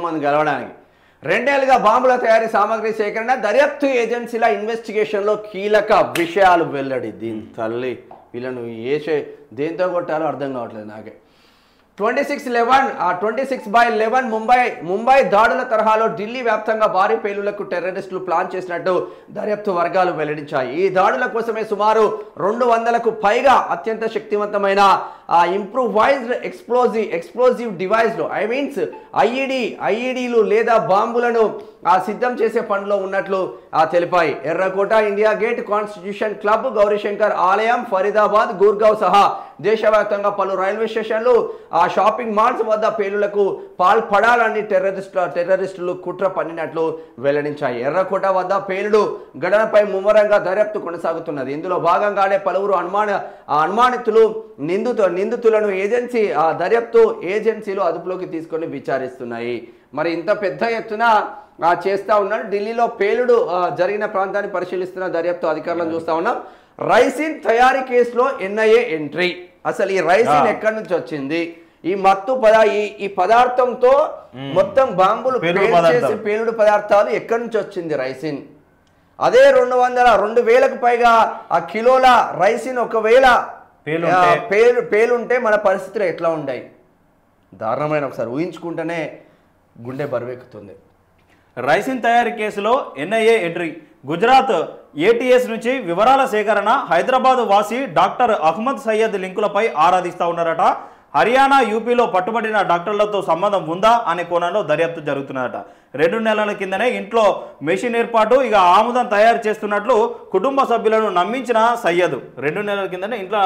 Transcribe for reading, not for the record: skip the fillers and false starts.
మంది గెలవడానికి. 2 ఏళ్లుగా బాంబుల తయారీ సామాగ్రి సేకరణ, దర్యాప్తు ఏజెన్సీల ఇన్వెస్టిగేషన్లో కీలక విషయాలు వెల్లడి. దీని తల్లి వీళ్ళను దేంతో కొట్టాలో అర్థం కావట్లేదు నాకే. 26/11 ముంబై దాడుల తరహాలో ఢిల్లీ వ్యాప్తంగా భారీ పేలులకు టెర్రరిస్టులు ప్లాన్ చేసినట్టు దర్యాప్తు వర్గాలు వెల్లడించాయి. ఈ దాడుల కోసమే సుమారు 200కు పైగా అత్యంత శక్తివంతమైన ఇంప్రూవైజ్డ్ ఎక్స్ప్లోజివ్ డివైస్లు ఐఈడీలు లేదా బాంబులను సిద్ధం చేసే పనిలో ఉన్నట్లు తెలిపాయి. ఎర్రకోట, India gate, constitution club, Gauri Shankar ఆలయం, ఫరీదాబాద్, గుర్గావ్ సహా దేశవ్యాప్తంగా పలు రైల్వే స్టేషన్లు, షాపింగ్ మాల్స్ వద్ద పేలులకు పాల్పడాలని టెర్రరిస్టులు కుట్ర పన్నినట్లు వెల్లడించాయి. ఎర్రకోట వద్ద పేలుడు ఘటనపై ముమ్మరంగా దర్యాప్తు కొనసాగుతున్నది. ఇందులో భాగంగానే పలువురు నిందితులను దర్యాప్తు ఏజెన్సీలు అదుపులోకి తీసుకొని విచారిస్తున్నాయి. మరి ఇంత పెద్ద ఎత్తున చేస్తా ఉన్నాడు. ఢిల్లీలో పేలుడు జరిగిన ప్రాంతాన్ని పరిశీలిస్తున్న దర్యాప్తు అధికారులను చూస్తా ఉన్నాం. రైసిన్ తయారీ కేసులో ఎన్ఐఏ ఎంట్రీ. అసలు ఈ రైసిన్ ఎక్కడి నుంచి వచ్చింది? ఈ ఈ పదార్థంతో మొత్తం బాంబులు పేలుడు పదార్థాలు ఎక్కడి నుంచి వచ్చింది రైసిన్? అదే 2,000కు పైగా కిలోల రైసిన్ ఒకవేళ పేలుంటే మన పరిస్థితులు ఎట్లా ఉన్నాయి? దారుణమైన, ఒకసారి ఊహించుకుంటేనే గుండె బరువెక్కుతుంది. రైసిన్ తయారీ కేసులో ఎన్ఐఏ ఎంట్రీ. గుజరాత్ ఏటీఎస్ నుంచి వివరాల సేకరణ. హైదరాబాద్ వాసి డాక్టర్ అహ్మద్ సయ్యద్ లింకులపై ఆరాధిస్తూ ఉన్నారట. హర్యానా, యూపీలో పట్టుబడిన డాక్టర్లతో సంబంధం ఉందా అనే కోణంలో దర్యాప్తు జరుగుతున్నదట. 2 నెలల కిందనే ఇంట్లో మెషిన్ ఏర్పాటు, ఆముదం తయారు చేస్తున్నట్లు కుటుంబ సభ్యులను నమ్మించిన సయ్యద్ 2 నెలల కిందనే ఇంట్లో